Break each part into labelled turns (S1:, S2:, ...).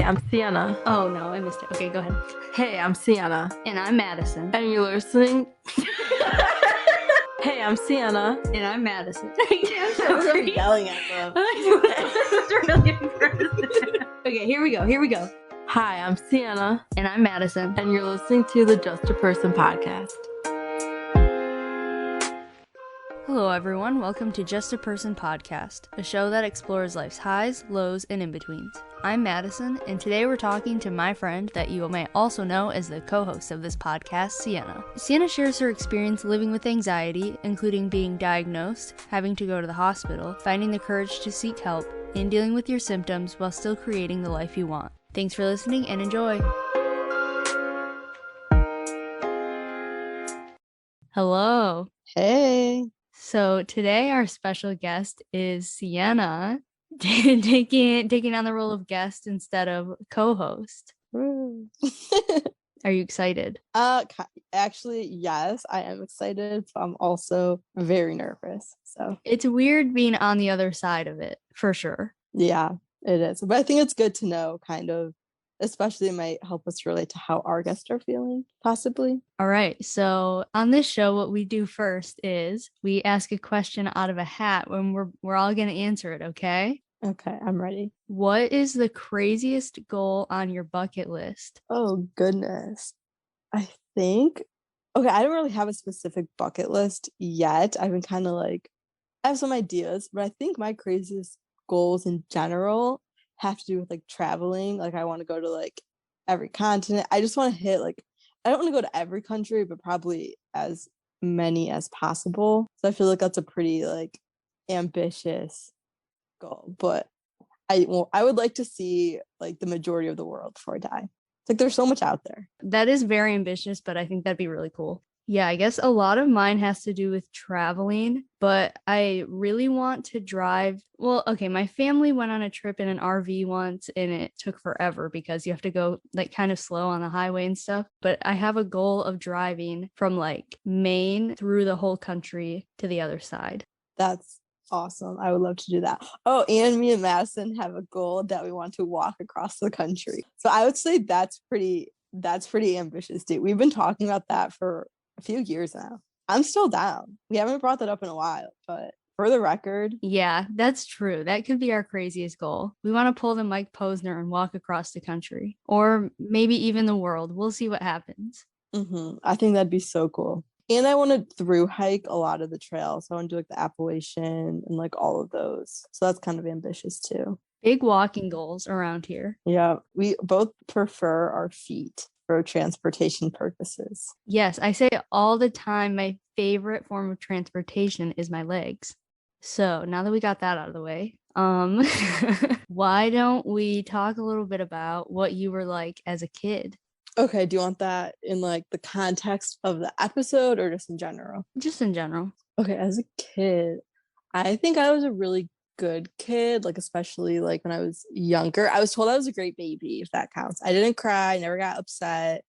S1: I'm Cienna.
S2: Oh no, I missed it. Okay, go ahead.
S1: Hey, I'm Cienna.
S2: And I'm Madison.
S1: And you're listening. Hey, I'm Cienna.
S2: And I'm Madison.
S1: I'm yelling at them.
S2: This is really embarrassing. Okay, here we go.
S1: Hi, I'm Cienna.
S2: And I'm Madison.
S1: And you're listening to the Just a Person podcast.
S2: Hello, everyone. Welcome to Just a Person podcast, a show that explores life's highs, lows, and in-betweens. I'm Madison, and today we're talking to my friend that you may also know as the co-host of this podcast, Cienna. Cienna shares her experience living with anxiety, including being diagnosed, having to go to the hospital, finding the courage to seek help, and dealing with your symptoms while still creating the life you want. Thanks for listening and enjoy. Hello.
S3: Hey.
S2: So today our special guest is Cienna, taking on the role of guest instead of co-host. Are you excited?
S3: Actually, yes, I am excited, but I'm also very nervous. So
S2: it's weird being on the other side of it, for sure.
S3: Yeah, it is. But I think it's good to know, kind of, especially it might help us relate to how our guests are feeling, possibly.
S2: All right. So on this show, what we do first is we ask a question out of a hat when we're all going to answer it. Okay.
S3: Okay, I'm ready.
S2: What is the craziest goal on your bucket list?
S3: Oh, goodness. I think, okay, I don't really have a specific bucket list yet. I've been kind of I have some ideas, but I think my craziest goals in general have to do with traveling. I want to go to every continent. I just want to hit I don't want to go to every country, but probably as many as possible. So I feel like that's a pretty ambitious goal, but I would like to see the majority of the world before I die. It's there's so much out there.
S2: That is very ambitious, but I think that'd be really cool. Yeah, I guess a lot of mine has to do with traveling, but I really want to drive. Well, okay, my family went on a trip in an RV once and it took forever because you have to go kind of slow on the highway and stuff. But I have a goal of driving from Maine through the whole country to the other side.
S3: That's awesome. I would love to do that. Oh, and me and Madison have a goal that we want to walk across the country. So I would say that's pretty ambitious, dude. We've been talking about that for a few years now. I'm still down. We haven't brought that up in a while, but for the record.
S2: Yeah, that's true. That could be our craziest goal. We want to pull the Mike Posner and walk across the country, or maybe even the world. We'll see what happens.
S3: I think that'd be so cool. And I want to through hike a lot of the trails. So I want to do the Appalachian and all of those. So that's kind of ambitious too.
S2: Big walking goals around here.
S3: Yeah, we both prefer our feet for transportation purposes.
S2: Yes, I say all the time my favorite form of transportation is my legs. So now that we got that out of the way, why don't we talk a little bit about what you were like as a kid?
S3: Okay, do you want that in the context of the episode or just in general?
S2: Just in general.
S3: Okay, as a kid, I think I was a really good kid, especially when I was younger. I was told I was a great baby, if that counts. I didn't cry, never got upset,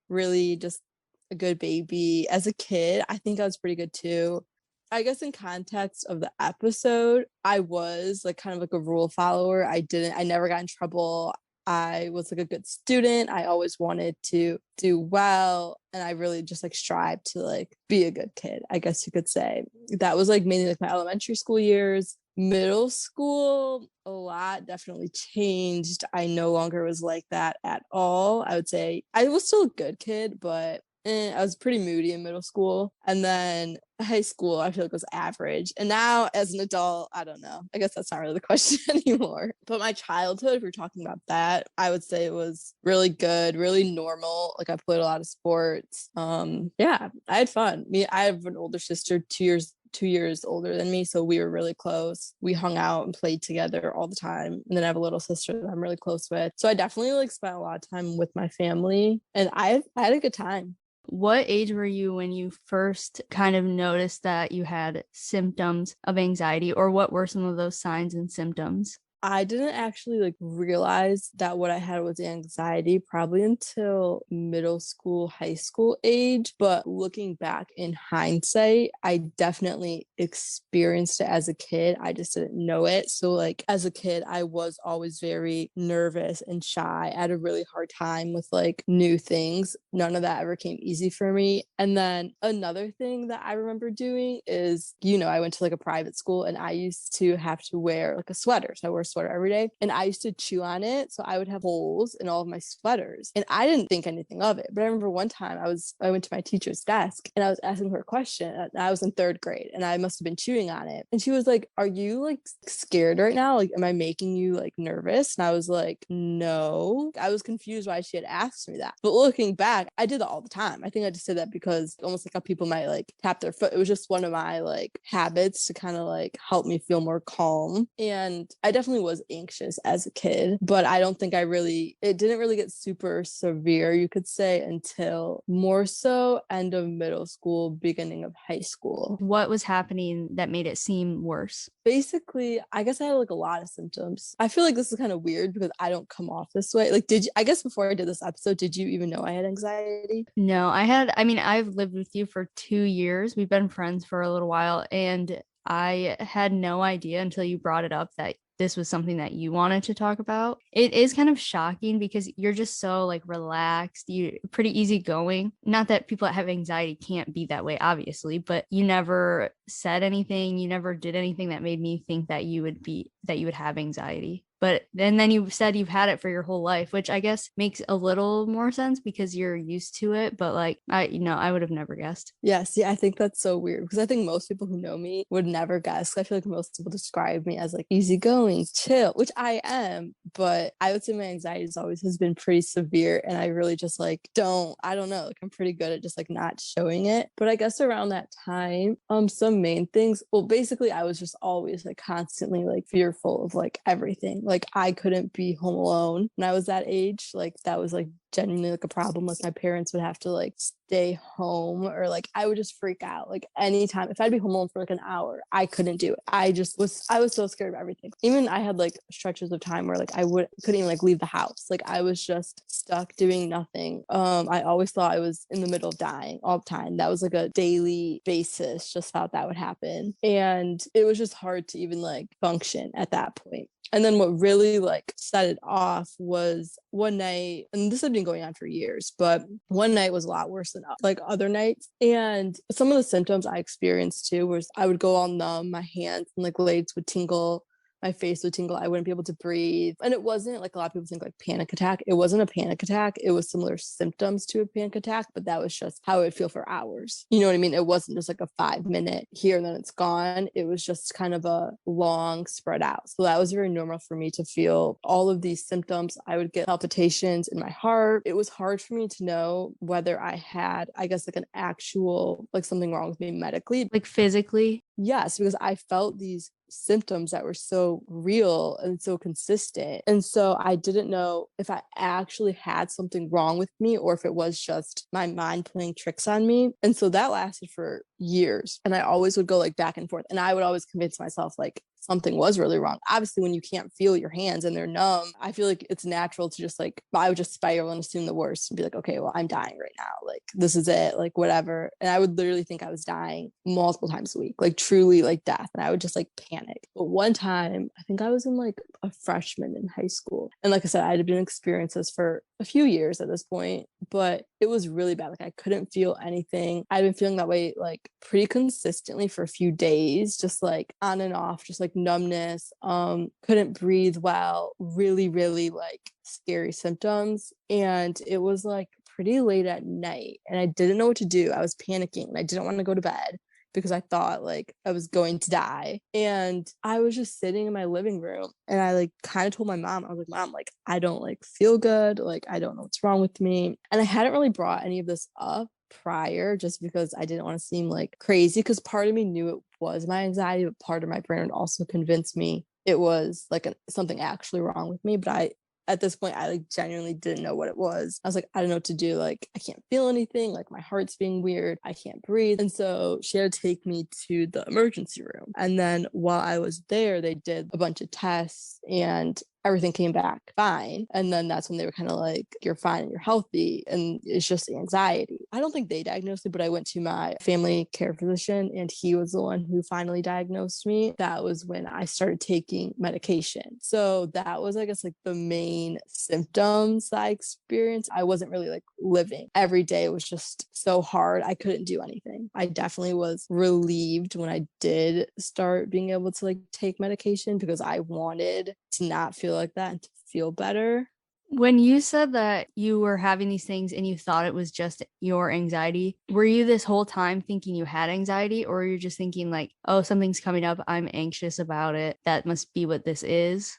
S3: really just a good baby. As a kid, I think I was pretty good too. I guess in context of the episode, I was kind of a rule follower. I never got in trouble. I was a good student. I always wanted to do well. And I really just strived to be a good kid, I guess you could say. That was mainly my elementary school years. Middle school, a lot definitely changed. I no longer was like that at all. I would say I was still a good kid, but I was pretty moody in middle school. And then high school, I feel was average. And now as an adult, I don't know. I guess that's not really the question anymore. But my childhood, if we're talking about that, I would say it was really good, really normal. I played a lot of sports. Yeah, I had fun. I have an older sister, 2 years older than me, so we were really close. We hung out and played together all the time. And then I have a little sister that I'm really close with. So I definitely spent a lot of time with my family, and I had a good time.
S2: What age were you when you first kind of noticed that you had symptoms of anxiety, or what were some of those signs and symptoms?
S3: I didn't actually like realize that what I had was anxiety probably until middle school, high school age. But looking back in hindsight, I definitely experienced it as a kid. I just didn't know it. So like as a kid, I was always very nervous and shy. I had a really hard time with like new things. None of that ever came easy for me. And then another thing that I remember doing is, I went to like a private school and I used to have to wear like a sweater. So I wore a sweater every day and I used to chew on it. So I would have holes in all of my sweaters and I didn't think anything of it. But I remember one time I went to my teacher's desk and I was asking her a question. I was in 3rd grade and I must have been chewing on it. And she was like, "Are you like scared right now? Like, am I making you like nervous?" And I was like, "No." I was confused why she had asked me that. But looking back, I did that all the time. I think I just did that because almost like how people might like tap their foot. It was just one of my like habits to kind of like help me feel more calm. And I definitely was anxious as a kid, but I don't think it didn't really get super severe, you could say, until more so end of middle school, beginning of high school.
S2: What was happening that made it seem worse?
S3: Basically, I guess I had like a lot of symptoms. I feel like this is kind of weird because I don't come off this way. Like, I guess before I did this episode, did you even know I had anxiety?
S2: No, I've lived with you for 2 years. We've been friends for a little while, and I had no idea until you brought it up that this was something that you wanted to talk about. It is kind of shocking because you're just so like relaxed, you're pretty easygoing. Not that people that have anxiety can't be that way, obviously, but you never said anything, you never did anything that made me think that you would have anxiety. But and then you said you've had it for your whole life, which I guess makes a little more sense because you're used to it. But like, I would have never guessed.
S3: Yeah, see, I think that's so weird because I think most people who know me would never guess. I feel like most people describe me as like easygoing, chill, which I am, but I would say my anxiety has been pretty severe. And I really just like I don't know, like I'm pretty good at just like not showing it. But I guess around that time, some main things, well, basically I was just always like constantly like fearful of like everything. Like I couldn't be home alone when I was that age. Like that was like genuinely like a problem. Like my parents would have to like stay home or like I would just freak out. Like anytime if I'd be home alone for like an hour, I couldn't do it. I was so scared of everything. Even I had like stretches of time where like couldn't even like leave the house. Like I was just stuck doing nothing. I always thought I was in the middle of dying all the time. That was like a daily basis, just thought that would happen. And it was just hard to even like function at that point. And then what really like set it off was one night, and this had been going on for years, but one night was a lot worse than like other nights. And some of the symptoms I experienced too was I would go all numb, my hands and like legs would tingle, my face would tingle, I wouldn't be able to breathe. And it wasn't like a lot of people think like panic attack. It wasn't a panic attack. It was similar symptoms to a panic attack, but that was just how it would feel for hours. You know what I mean? It wasn't just like a 5-minute here and then it's gone. It was just kind of a long spread out. So that was very normal for me to feel all of these symptoms. I would get palpitations in my heart. It was hard for me to know whether I had, I guess, like an actual, like something wrong with me medically.
S2: Like physically?
S3: Yes, because I felt these symptoms that were so real and so consistent. And so I didn't know if I actually had something wrong with me or if it was just my mind playing tricks on me. And so that lasted for years. And I always would go like back and forth. And I would always convince myself like something was really wrong. Obviously, when you can't feel your hands and they're numb, I feel like it's natural to just like, I would just spiral and assume the worst and be like, okay, well, I'm dying right now. Like, this is it, like, whatever. And I would literally think I was dying multiple times a week, like truly like death. And I would just like panic. But one time, I think I was in like a freshman in high school. And like I said, I had been experiencing this for a few years at this point, but it was really bad. Like I couldn't feel anything. I'd been feeling that way like pretty consistently for a few days, just like on and off, just like numbness, couldn't breathe well, really, really like scary symptoms. And it was like pretty late at night and I didn't know what to do. I was panicking and I didn't want to go to bed because I thought like I was going to die. And I was just sitting in my living room and I like kind of told my mom, I was like, Mom, like I don't like feel good. Like I don't know what's wrong with me. And I hadn't really brought any of this up prior just because I didn't want to seem like crazy, because part of me knew it was my anxiety, but part of my brain would also convince me it was like something actually wrong with me. But At this point, I like genuinely didn't know what it was. I was like, I don't know what to do. Like, I can't feel anything. Like, my heart's being weird. I can't breathe. And so she had to take me to the emergency room. And then while I was there, they did a bunch of tests and everything came back fine. And then that's when they were kind of like, you're fine and you're healthy. And it's just anxiety. I don't think they diagnosed it, but I went to my family care physician and he was the one who finally diagnosed me. That was when I started taking medication. So that was, I guess, like the main symptoms that I experienced. I wasn't really like living. Every day was just so hard. I couldn't do anything. I definitely was relieved when I did start being able to like take medication because I wanted to not feel like that and to feel better.
S2: When you said that you were having these things and you thought it was just your anxiety, were you this whole time thinking you had anxiety, or were you just thinking like, oh, something's coming up, I'm anxious about it, that must be what this is?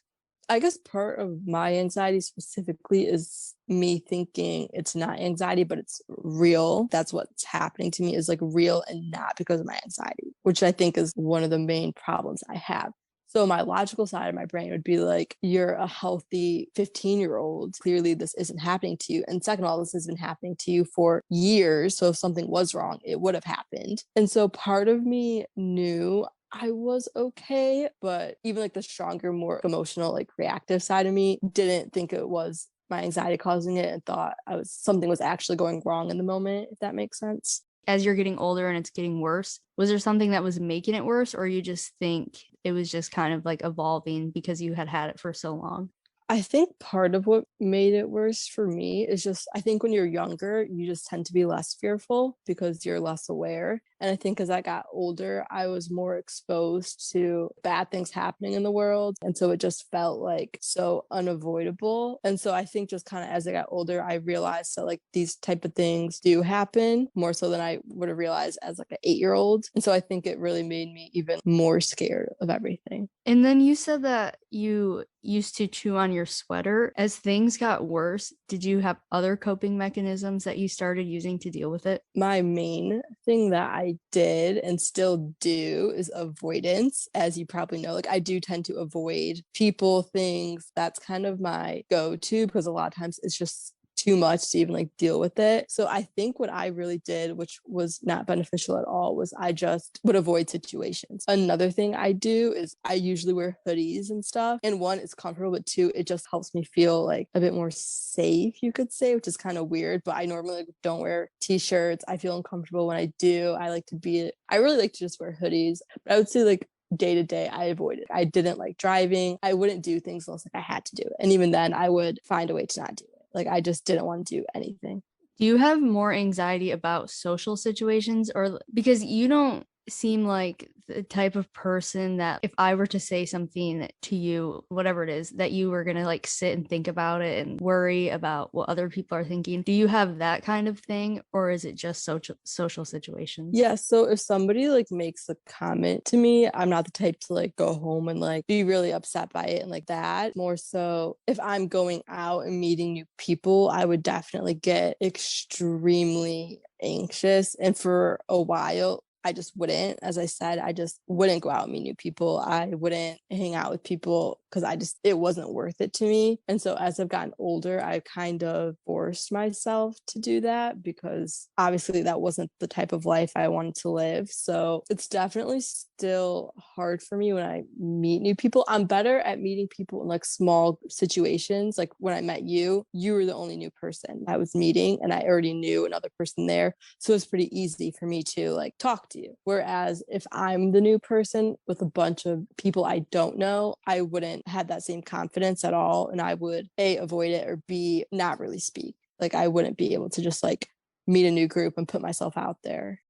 S3: I guess part of my anxiety specifically is me thinking it's not anxiety, but it's real. That's what's happening to me is like real and not because of my anxiety, which I think is one of the main problems I have. So my logical side of my brain would be like, you're a healthy 15-year-old. Clearly this isn't happening to you. And second of all, this has been happening to you for years. So if something was wrong, it would have happened. And so part of me knew I was okay, but even like the stronger, more emotional, like reactive side of me didn't think it was my anxiety causing it and thought something was actually going wrong in the moment, if that makes sense.
S2: As you're getting older and it's getting worse, was there something that was making it worse, or you just think it was just kind of like evolving because you had had it for so long?
S3: I think part of what made it worse for me is just, I think when you're younger, you just tend to be less fearful because you're less aware. And I think as I got older, I was more exposed to bad things happening in the world. And so it just felt like so unavoidable. And so I think just kind of as I got older, I realized that like these type of things do happen more so than I would have realized as like an 8-year-old. And so I think it really made me even more scared of everything.
S2: And then you said that you used to chew on your sweater. As things got worse, did you have other coping mechanisms that you started using to deal with it?
S3: My main thing that I did and still do is avoidance. As you probably know, like I do tend to avoid people, things. That's kind of my go-to because a lot of times it's just too much to even like deal with it. So I think what I really did, which was not beneficial at all, was I just would avoid situations. Another thing I do is I usually wear hoodies and stuff. And one, it's comfortable, but two, it just helps me feel like a bit more safe, you could say, which is kind of weird. But I normally don't wear t-shirts. I feel uncomfortable when I do. I really like to just wear hoodies. But I would say like day to day, I avoided. I didn't like driving. I wouldn't do things unless like I had to do it. And even then I would find a way to not do it. Like, I just didn't want to do anything.
S2: Do you have more anxiety about social situations, or because you don't seem like the type of person that if I were to say something to you, whatever it is, that you were going to like sit and think about it and worry about what other people are thinking? Do you have that kind of thing, or is it just social situations?
S3: Yeah, so if somebody like makes a comment to me, I'm not the type to like go home and like be really upset by it and like that. More so if I'm going out and meeting new people, I would definitely get extremely anxious. And for a while, I just wouldn't. As I said, I just wouldn't go out and meet new people. I wouldn't hang out with people because it wasn't worth it to me. And so as I've gotten older, I kind of forced myself to do that because obviously that wasn't the type of life I wanted to live. So it's definitely still hard for me when I meet new people. I'm better at meeting people in like small situations. Like when I met you, you were the only new person I was meeting and I already knew another person there. So it's pretty easy for me to like talk to you. Whereas if I'm the new person with a bunch of people I don't know, I wouldn't have that same confidence at all. And I would A, avoid it, or B, not really speak. Like I wouldn't be able to just like meet a new group and put myself out there.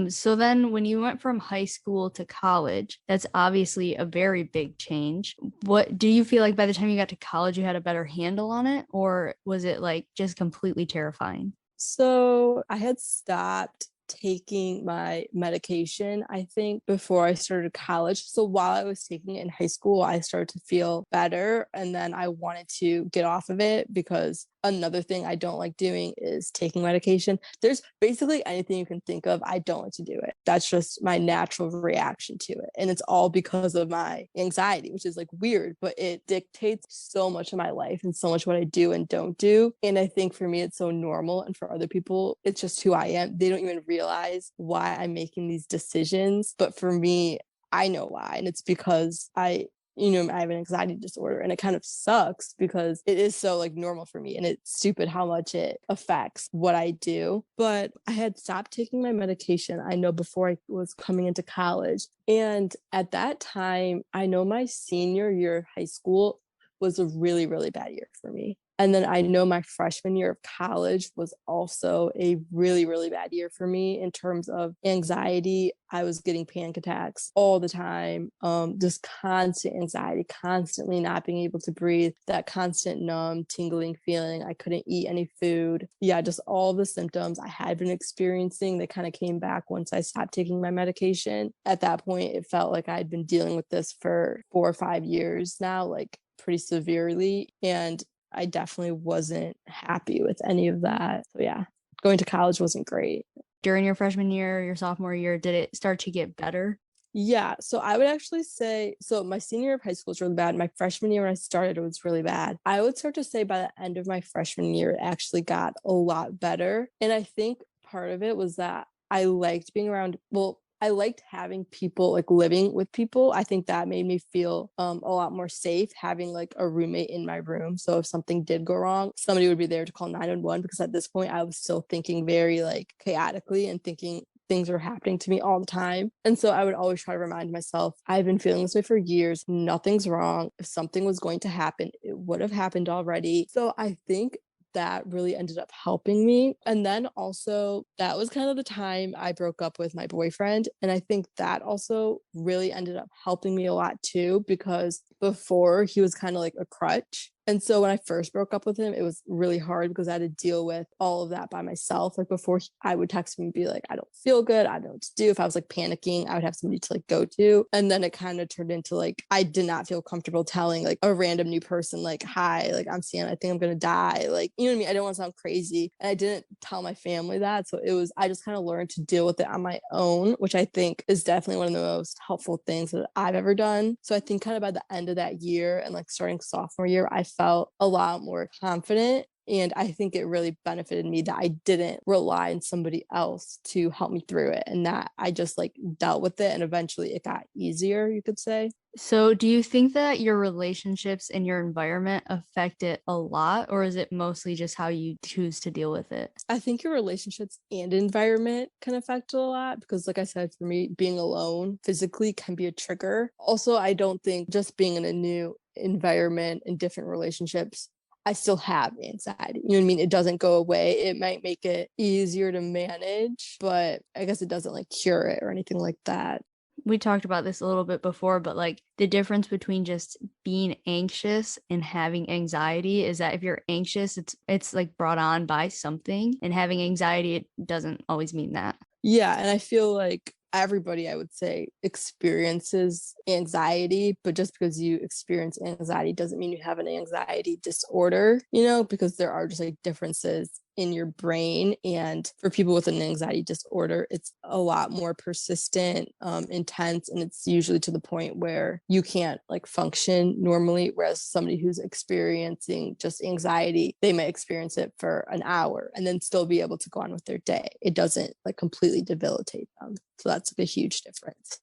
S2: So then when you went from high school to college, that's obviously a very big change. What do you feel like by the time you got to college, you had a better handle on it, or was it like just completely terrifying?
S3: So I had stopped taking my medication, I think, before I started college. So while I was taking it in high school, I started to feel better. And then I wanted to get off of it because another thing I don't like doing is taking medication. There's basically anything you can think of, I don't like to do it. That's just my natural reaction to it. And it's all because of my anxiety, which is like weird, but it dictates so much of my life and so much what I do and don't do. And I think for me, it's so normal. And for other people, it's just who I am. They don't even realize why I'm making these decisions. But for me, I know why. And it's because I have an anxiety disorder, and it kind of sucks because it is so like normal for me, and it's stupid how much it affects what I do. But I had stopped taking my medication, I know, before I was coming into college. And at that time, I know my senior year of high school was a really, really bad year for me. And then I know my freshman year of college was also a really, really bad year for me in terms of anxiety. I was getting panic attacks all the time, just constant anxiety, constantly not being able to breathe, that constant numb, tingling feeling. I couldn't eat any food. Yeah, just all the symptoms I had been experiencing, they kind of came back once I stopped taking my medication. At that point, it felt like I'd been dealing with this for 4 or 5 years now, like pretty severely. And I definitely wasn't happy with any of that. So yeah, going to college wasn't great.
S2: During your freshman year, your sophomore year, did it start to get better?
S3: Yeah, so I would actually say, so my senior year of high school was really bad. My freshman year when I started, it was really bad. I would start to say by the end of my freshman year, it actually got a lot better. And I think part of it was that I liked being around, well, I liked having people, like living with people. I think that made me feel a lot more safe having like a roommate in my room. So if something did go wrong, somebody would be there to call 911, because at this point I was still thinking very like chaotically and thinking things were happening to me all the time. And so I would always try to remind myself, I've been feeling this way for years. Nothing's wrong. If something was going to happen, it would have happened already. So I think that really ended up helping me. And then also, that was kind of the time I broke up with my boyfriend. And I think that also really ended up helping me a lot too, because before he was kind of like a crutch. And so when I first broke up with him, it was really hard because I had to deal with all of that by myself. Like before, I would text me and be like, I don't feel good. I don't know what to do. If I was like panicking, I would have somebody to like go to. And then it kind of turned into like, I did not feel comfortable telling like a random new person, like, hi, like I'm Cienna, I think I'm going to die. Like, you know what I mean? I don't want to sound crazy. And I didn't tell my family that. So I just kind of learned to deal with it on my own, which I think is definitely one of the most helpful things that I've ever done. So I think kind of by the end of that year and like starting sophomore year, I felt a lot more confident. And I think it really benefited me that I didn't rely on somebody else to help me through it, and that I just like dealt with it, and eventually it got easier, you could say.
S2: So do you think that your relationships and your environment affect it a lot, or is it mostly just how you choose to deal with it?
S3: I think your relationships and environment can affect it a lot because, like I said, for me, being alone physically can be a trigger. Also, I don't think just being in a new environment and different relationships, I still have anxiety. You know what I mean? It doesn't go away. It might make it easier to manage, but I guess it doesn't like cure it or anything like that.
S2: We talked about this a little bit before, but like the difference between just being anxious and having anxiety is that if you're anxious, it's like brought on by something, and having anxiety, it doesn't always mean that.
S3: Yeah, and I feel like everybody, I would say, experiences anxiety, but just because you experience anxiety doesn't mean you have an anxiety disorder, because there are just like differences in your brain. And for people with an anxiety disorder, it's a lot more persistent, intense, and it's usually to the point where you can't like function normally. Whereas somebody who's experiencing just anxiety, they might experience it for an hour and then still be able to go on with their day. It doesn't like completely debilitate them. So that's like a huge difference.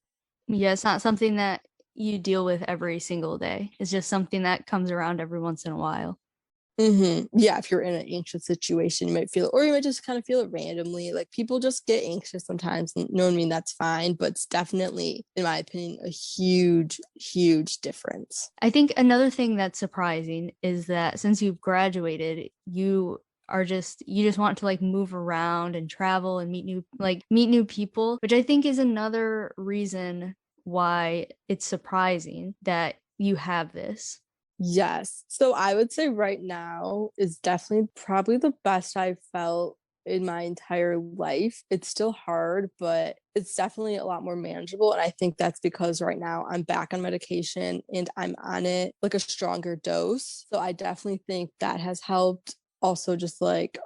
S2: Yeah, it's not something that you deal with every single day. It's just something that comes around every once in a while.
S3: Yeah, if you're in an anxious situation, you might feel it, or you might just kind of feel it randomly. Like people just get anxious sometimes. And no, I mean, that's fine, but it's definitely, in my opinion, a huge, huge difference.
S2: I think another thing that's surprising is that since you've graduated, you just want to like move around and travel and meet new people, which I think is another reason why it's surprising that you have this.
S3: Yes. So I would say right now is definitely probably the best I've felt in my entire life. It's still hard, but it's definitely a lot more manageable. And I think that's because right now I'm back on medication and I'm on it like a stronger dose. So I definitely think that has helped. Also just like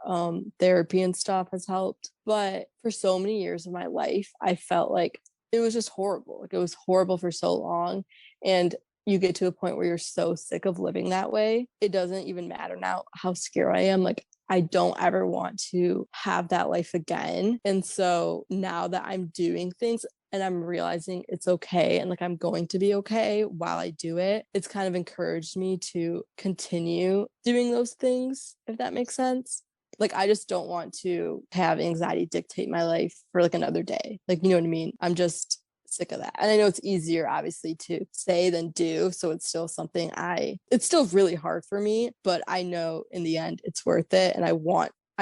S3: therapy and stuff has helped. But for so many years of my life, I felt like it was just horrible. Like it was horrible for so long. And you get to a point where you're so sick of living that way. It doesn't even matter now how scared I am. Like I don't ever want to have that life again. And so now that I'm doing things and I'm realizing it's okay and like I'm going to be okay while I do it, it's kind of encouraged me to continue doing those things, if that makes sense. Like I just don't want to have anxiety dictate my life for like another day. Like, you know what I mean? I'm just sick of that. And I know it's easier obviously to say than do. So it's still something it's still really hard for me, but I know in the end it's worth it. And I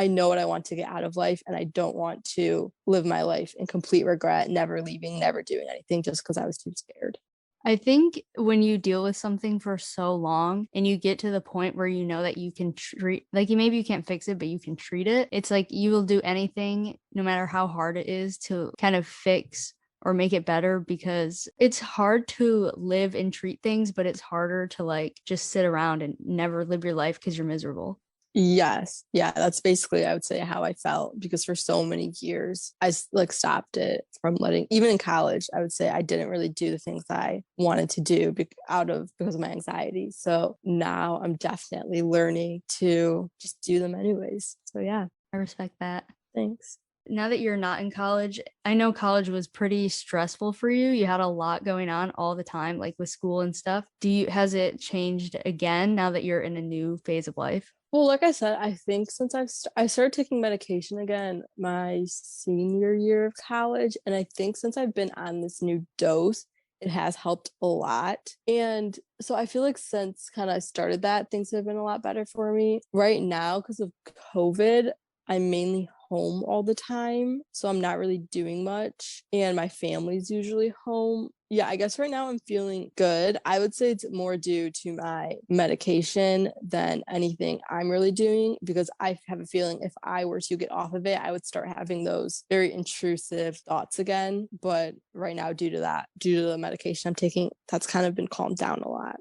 S3: know what I want to get out of life. And I don't want to live my life in complete regret, never leaving, never doing anything just because I was too scared.
S2: I think when you deal with something for so long and you get to the point where you know that you can treat, like maybe you can't fix it, but you can treat it. It's like you will do anything, no matter how hard it is, to kind of fix or make it better, because it's hard to live and treat things, but it's harder to like just sit around and never live your life because you're miserable.
S3: Yes. Yeah, that's basically, I would say, how I felt because for so many years, I like stopped it from even in college, I would say I didn't really do the things I wanted to do because of my anxiety. So now I'm definitely learning to just do them anyways. So yeah,
S2: I respect that.
S3: thanks.
S2: Now that you're not in college, I know college was pretty stressful for you. You had a lot going on all the time, like with school and stuff. Has it changed again now that you're in a new phase of life?
S3: Well, like I said, I think since I started taking medication again my senior year of college, and I think since I've been on this new dose, it has helped a lot. And so I feel like since kind of I started that, things have been a lot better for me. Right now, because of COVID, I'm mainly home all the time, so I'm not really doing much, and my family's usually home. Yeah, I guess right now I'm feeling good. I would say it's more due to my medication than anything I'm really doing, because I have a feeling if I were to get off of it, I would start having those very intrusive thoughts again. But right now, due to the medication I'm taking, that's kind of been calmed down a lot.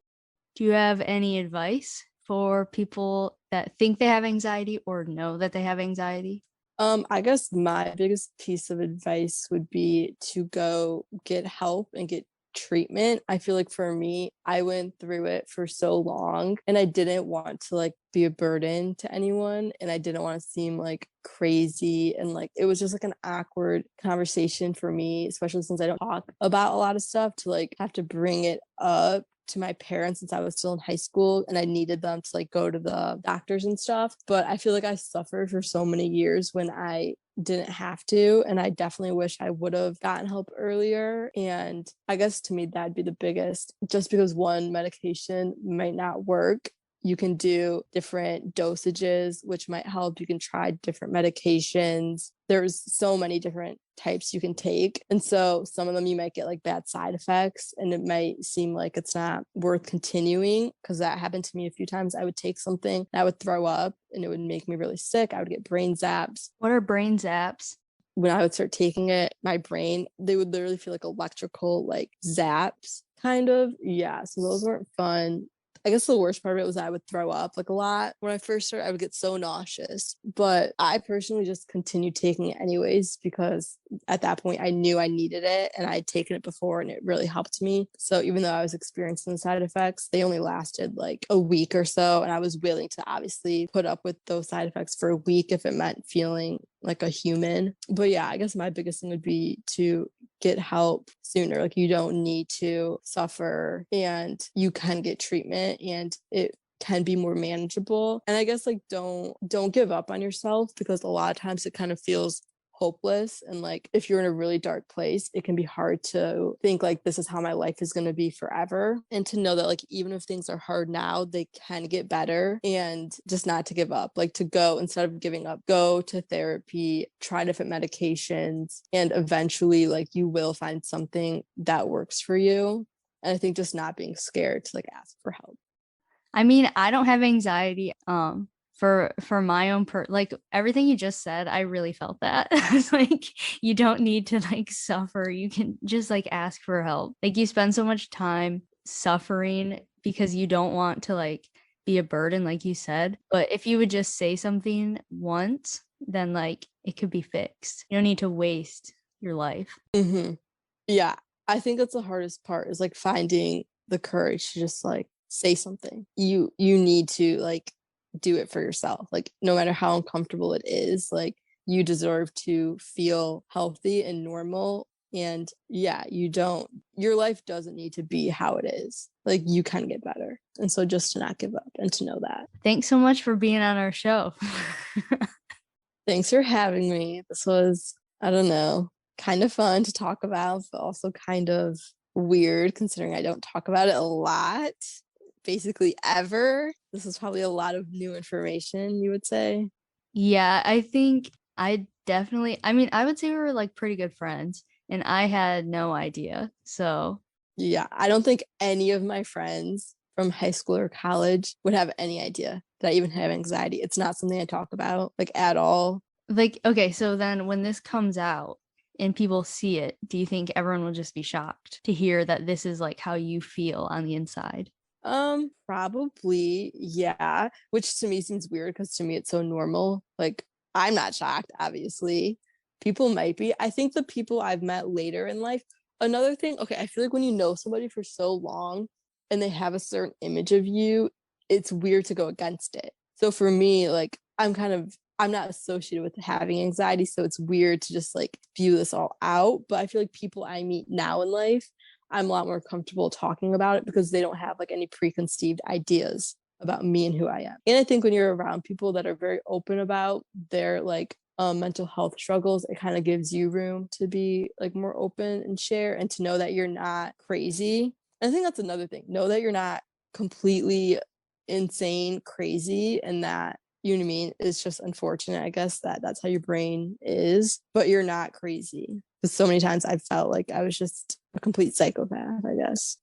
S2: Do you have any advice for people that think they have anxiety or know that they have anxiety?
S3: I guess my biggest piece of advice would be to go get help and get treatment. I feel like for me, I went through it for so long and I didn't want to like be a burden to anyone, and I didn't want to seem like crazy, and like it was just like an awkward conversation for me, especially since I don't talk about a lot of stuff, to like have to bring it up to my parents since I was still in high school and I needed them to like go to the doctors and stuff. But I feel like I suffered for so many years when I didn't have to. And I definitely wish I would have gotten help earlier. And I guess to me, that'd be the biggest, just because one medication might not work. You can do different dosages, which might help. You can try different medications. There's so many different types you can take. And so some of them you might get like bad side effects, and it might seem like it's not worth continuing, because that happened to me a few times. I would take something and I would throw up and it would make me really sick. I would get brain zaps.
S2: What are brain zaps?
S3: When I would start taking it, my brain, they would literally feel like electrical like zaps kind of. Yeah. So those weren't fun. I guess the worst part of it was I would throw up like a lot. When I first started, I would get so nauseous. But I personally just continued taking it anyways, because at that point I knew I needed it and I'd taken it before and it really helped me. So even though I was experiencing the side effects, they only lasted like a week or so. And I was willing to obviously put up with those side effects for a week if it meant feeling like a human. But yeah, I guess my biggest thing would be to get help sooner. Like you don't need to suffer, and you can get treatment and it can be more manageable. And I guess like don't give up on yourself, because a lot of times it kind of feels hopeless, and like if you're in a really dark place, it can be hard to think like this is how my life is going to be forever, and to know that like even if things are hard now, they can get better, and just not to give up. Like to go, instead of giving up, go to therapy, try different medications, and eventually like you will find something that works for you. And I think just not being scared to like ask for help.
S2: I mean, I don't have anxiety. for my own like everything you just said, I really felt that. It's like you don't need to like suffer. You can just like ask for help. Like you spend so much time suffering because you don't want to like be a burden, like you said. But if you would just say something once, then like it could be fixed. You don't need to waste your life.
S3: Yeah, I think that's the hardest part is like finding the courage to just like say something. You need to like do it for yourself. Like no matter how uncomfortable it is, like you deserve to feel healthy and normal. And yeah, your life doesn't need to be how it is. Like you can get better. And so just to not give up and to know that.
S2: Thanks so much for being on our show.
S3: Thanks for having me. This was, I don't know, kind of fun to talk about, but also kind of weird considering I don't talk about it a lot, basically ever. This is probably a lot of new information, you would say.
S2: Yeah, I think I mean, I would say we were like pretty good friends and I had no idea. So,
S3: yeah, I don't think any of my friends from high school or college would have any idea that I even have anxiety. It's not something I talk about like at all.
S2: like, okay, so then when this comes out and people see it, do you think everyone will just be shocked to hear that this is like how you feel on the inside?
S3: Probably, yeah, which to me seems weird because to me it's so normal. Like, I'm not shocked, obviously. People might be. I think the people I've met later in life, another thing, okay, I feel like when you know somebody for so long and they have a certain image of you, it's weird to go against it. So for me, like, I'm not associated with having anxiety, so it's weird to just like spew this all out. But I feel like people I meet now in life, I'm a lot more comfortable talking about it because they don't have like any preconceived ideas about me and who I am. And I think when you're around people that are very open about their like mental health struggles, it kind of gives you room to be like more open and share and to know that you're not crazy. And I think that's another thing. Know that you're not completely insane, crazy, and that you know what I mean? It's just unfortunate, I guess, that that's how your brain is, but you're not crazy. Because so many times I felt like I was just a complete psychopath, I guess.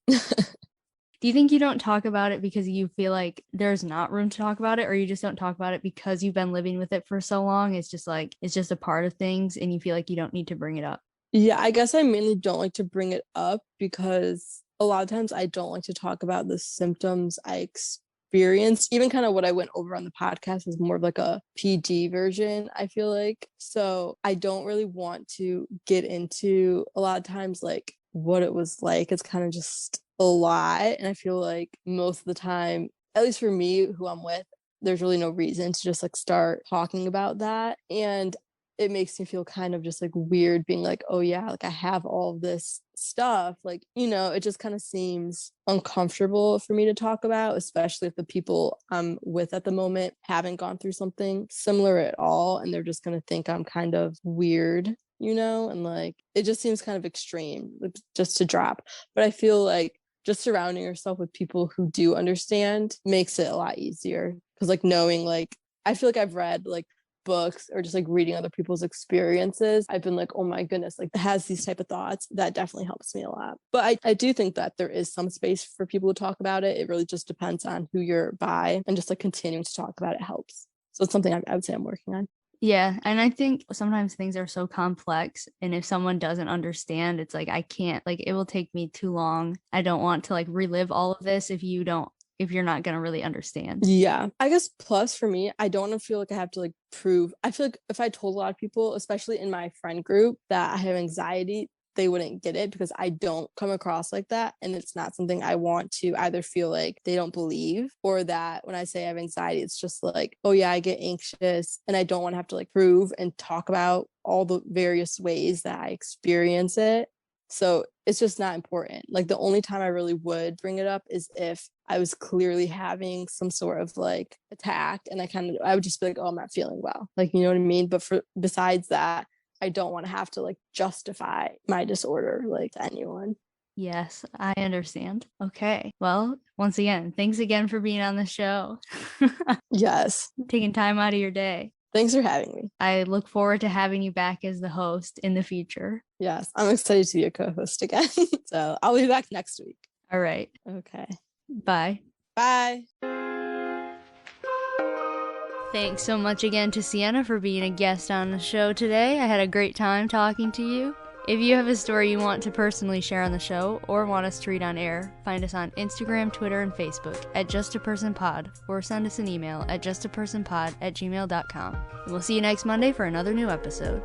S2: Do you think you don't talk about it because you feel like there's not room to talk about it, or you just don't talk about it because you've been living with it for so long? It's just like, it's just a part of things and you feel like you don't need to bring it up.
S3: Yeah, I guess I mainly don't like to bring it up because a lot of times I don't like to talk about the symptoms I experience. Even kind of what I went over on the podcast is more of like a PD version, I feel like. So I don't really want to get into a lot of times like what it was like. It's kind of just a lot. And I feel like most of the time, at least for me, who I'm with, there's really no reason to just like start talking about that. And it makes me feel kind of just like weird being like, oh yeah, like I have all of this stuff. Like, you know, it just kind of seems uncomfortable for me to talk about, especially if the people I'm with at the moment haven't gone through something similar at all. And they're just going to think I'm kind of weird, you know, and like it just seems kind of extreme just to drop. But I feel like just surrounding yourself with people who do understand makes it a lot easier. Because like knowing like, I feel like I've read like books or just like reading other people's experiences, I've been like, oh my goodness, like has these type of thoughts. That definitely helps me a lot. But I do think that there is some space for people to talk about it. It really just depends on who you're by, and just like continuing to talk about it helps. So it's something I would say I'm working on.
S2: Yeah. And I think sometimes things are so complex. And if someone doesn't understand, it's like, I can't, like, it will take me too long. I don't want to like relive all of this if you're not going to really understand.
S3: Yeah. I guess plus for me, I don't want to feel like I have to like prove. I feel like if I told a lot of people, especially in my friend group, that I have anxiety, they wouldn't get it because I don't come across like that. And it's not something I want to either feel like they don't believe, or that when I say I have anxiety, it's just like, oh yeah, I get anxious and I don't want to have to like prove and talk about all the various ways that I experience it. So it's just not important. Like the only time I really would bring it up is if I was clearly having some sort of like attack and I would just be like, oh, I'm not feeling well. Like, you know what I mean? But besides that, I don't want to have to like justify my disorder like to anyone.
S2: Yes, I understand. Okay. Well, once again, thanks again for being on the show.
S3: Yes.
S2: Taking time out of your day.
S3: Thanks for having me.
S2: I look forward to having you back as the host in the future.
S3: Yes, I'm excited to be a co-host again. So I'll be back next week.
S2: All right.
S3: Okay.
S2: Bye.
S3: Bye.
S2: Thanks so much again to Cienna for being a guest on the show today. I had a great time talking to you. If you have a story you want to personally share on the show or want us to read on air, find us on Instagram, Twitter, and Facebook at justapersonpod or send us an email at justapersonpod@gmail.com. And we'll see you next Monday for another new episode.